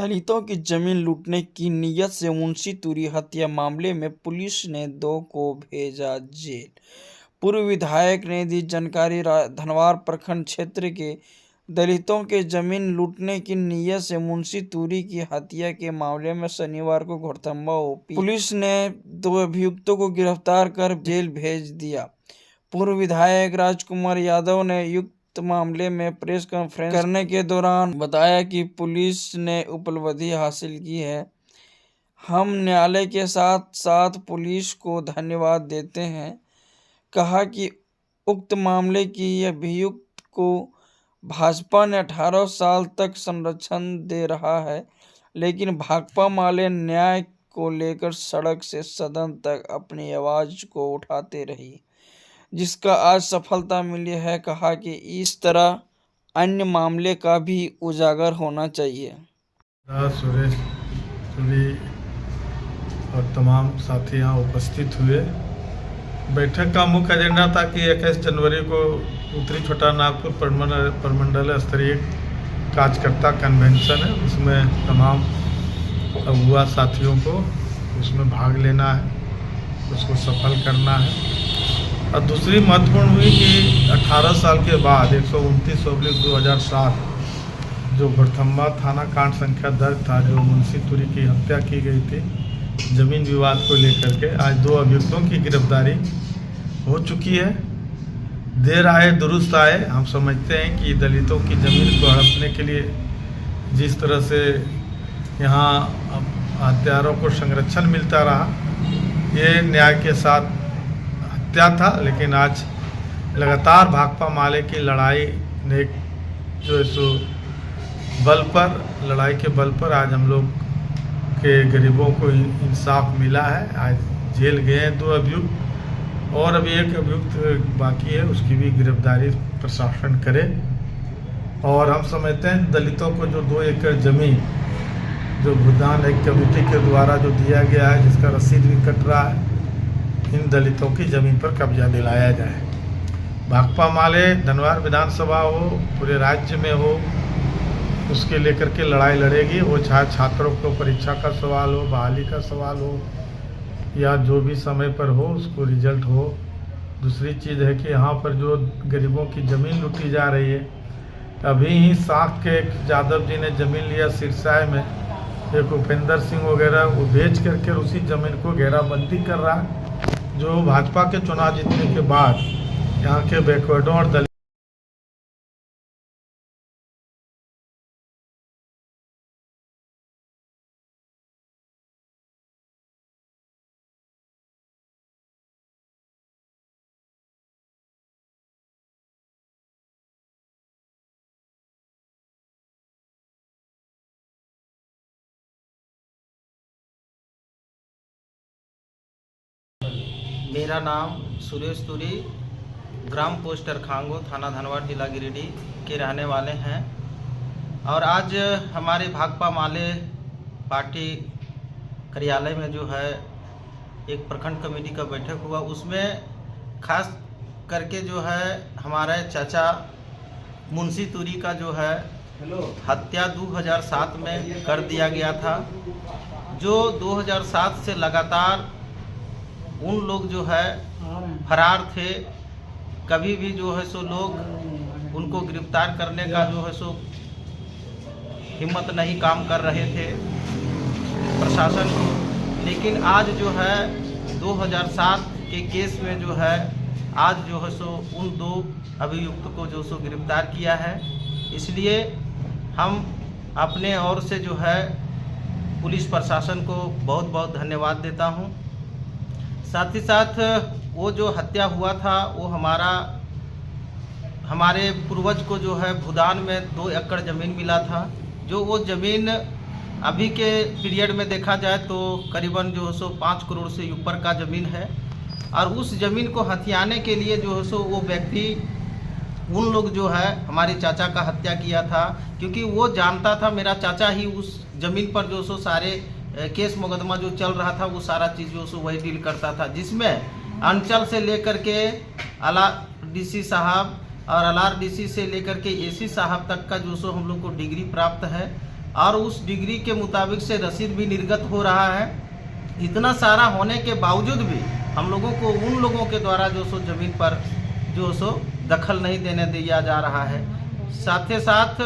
दलितों की जमीन लूटने की नीयत से मुंशी तुरी हत्या मामले में पुलिस ने 2 को भेजा जेल। पूर्व विधायक ने दी जानकारी। धनवार प्रखंड क्षेत्र के दलितों के जमीन लूटने की नीयत से मुंशी तुरी की हत्या के मामले में शनिवार को घोड़थम्बा ओपी पुलिस ने 2 अभियुक्तों को गिरफ्तार कर जेल भेज दिया। पूर्व विधायक राजकुमार यादव ने युक्त मामले में प्रेस कॉन्फ्रेंस करने के दौरान बताया कि पुलिस ने उपलब्धि हासिल की है। हम न्यायालय के साथ साथ पुलिस को धन्यवाद देते हैं। कहा कि उक्त मामले की अभियुक्त को भाजपा ने 18 साल तक संरक्षण दे रहा है, लेकिन भाकपा माले न्याय को लेकर सड़क से सदन तक अपनी आवाज को उठाते रही, जिसका आज सफलता मिली है। कहा कि इस तरह अन्य मामले का भी उजागर होना चाहिए। सुरेश तुरी और तमाम साथी यहाँ उपस्थित हुए। बैठक का मुख्य एजेंडा था कि 21 जनवरी को उत्तरी छोटा नागपुर प्रमंडल स्तरीय कार्यकर्ता कन्वेंशन है, उसमें तमाम अगुआ साथियों को उसमें भाग लेना है, उसको सफल करना है। और दूसरी महत्वपूर्ण हुई कि 18 साल के बाद 129/2007 जो घोड़थम्बा थाना कांड संख्या दर्ज था, जो मुंशी तुरी की हत्या की गई थी जमीन विवाद को लेकर के, आज 2 अभियुक्तों की गिरफ्तारी हो चुकी है। देर आए दुरुस्त आए। हम समझते हैं कि दलितों की ज़मीन को हड़पने के लिए जिस तरह से यहाँ हत्यारों को संरक्षण मिलता रहा, ये न्याय के साथ हत्या था। लेकिन आज लगातार भाकपा माले की लड़ाई ने जो सो बल पर लड़ाई के बल पर आज हम लोग के गरीबों को इंसाफ मिला है। आज जेल गए हैं 2 अभियुक्त और अभी 1 अभियुक्त बाकी है, उसकी भी गिरफ्तारी प्रशासन करे। और हम समझते हैं दलितों को जो 2 एकड़ ज़मीन जो भूदान एक कमेटी के द्वारा जो दिया गया है, जिसका रसीद भी कट रहा है, इन दलितों की ज़मीन पर कब्जा दिलाया जाए। भाकपा माले धनवार विधानसभा हो, पूरे राज्य में हो, उसके लेकर के लड़ाई लड़ेगी। वो चाहे छात्रों को परीक्षा का सवाल हो, बहाली का सवाल हो, या जो भी समय पर हो उसको रिजल्ट हो। दूसरी चीज़ है कि यहाँ पर जो गरीबों की ज़मीन लूटी जा रही है, अभी ही साख के यादव जी ने ज़मीन लिया सिरसाए में, एक उपेंद्र सिंह वगैरह, वो बेच करके उसी ज़मीन को घेराबंदी कर रहा है, जो भाजपा के चुनाव जीतने के बाद यहाँ के बैकवर्डों और दलित मेरा नाम सुरेश तुरी, ग्राम पोस्ट अरखांगो, थाना धनवार, जिला गिरिडीह के रहने वाले हैं। और आज हमारे भाकपा माले पार्टी कार्यालय में जो है एक प्रखंड कमेटी का बैठक हुआ। उसमें खास करके जो है हमारे चाचा मुंशी तुरी का जो है हत्या 2007 में कर दिया गया था। जो 2007 से लगातार उन लोग जो है फरार थे, कभी भी जो है सो लोग उनको गिरफ्तार करने का जो है सो हिम्मत नहीं काम कर रहे थे प्रशासन को। लेकिन आज जो है 2007 के केस में जो है आज जो है सो उन 2 अभियुक्त को जो सो गिरफ्तार किया है। इसलिए हम अपने ओर से जो है पुलिस प्रशासन को बहुत बहुत धन्यवाद देता हूं। साथ ही साथ वो जो हत्या हुआ था वो हमारे पूर्वज को जो है भूदान में 2 एकड़ ज़मीन मिला था। जो वो ज़मीन अभी के पीरियड में देखा जाए तो करीबन जो है सो 5 करोड़ से ऊपर का ज़मीन है। और उस ज़मीन को हथियाने के लिए जो है सो वो व्यक्ति उन लोग जो है हमारे चाचा का हत्या किया था, क्योंकि वो जानता था मेरा चाचा ही उस ज़मीन पर जो सो सारे केस मुकदमा जो चल रहा था वो सारा चीज़ जो सो वही डील करता था, जिसमें अंचल से लेकर के अलार डीसी साहब और अलार डीसी से लेकर के एसी साहब तक का जो सो हम लोग को डिग्री प्राप्त है। और उस डिग्री के मुताबिक से रसीद भी निर्गत हो रहा है। इतना सारा होने के बावजूद भी हम लोगों को उन लोगों के द्वारा जो सो ज़मीन पर जो सो दखल नहीं देने दिया जा रहा है। साथ ही साथ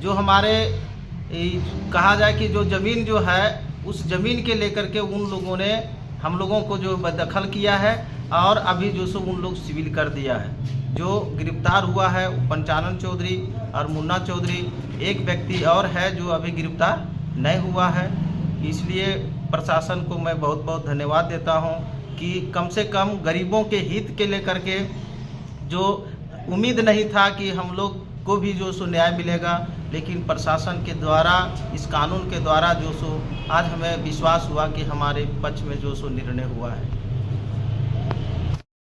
जो हमारे कहा जाए कि जो ज़मीन जो है उस ज़मीन के लेकर के उन लोगों ने हम लोगों को जो बदखल किया है और अभी जो सो उन लोग सिविल कर दिया है। जो गिरफ्तार हुआ है पंचानन चौधरी और मुन्ना चौधरी, एक व्यक्ति और है जो अभी गिरफ्तार नहीं हुआ है। इसलिए प्रशासन को मैं बहुत बहुत धन्यवाद देता हूं कि कम से कम गरीबों के हित के लेकर के जो उम्मीद नहीं था कि हम लोग को भी जो सो न्याय मिलेगा, लेकिन प्रशासन के द्वारा इस कानून के द्वारा जो सो आज हमें विश्वास हुआ कि हमारे पक्ष में जो सो निर्णय हुआ है।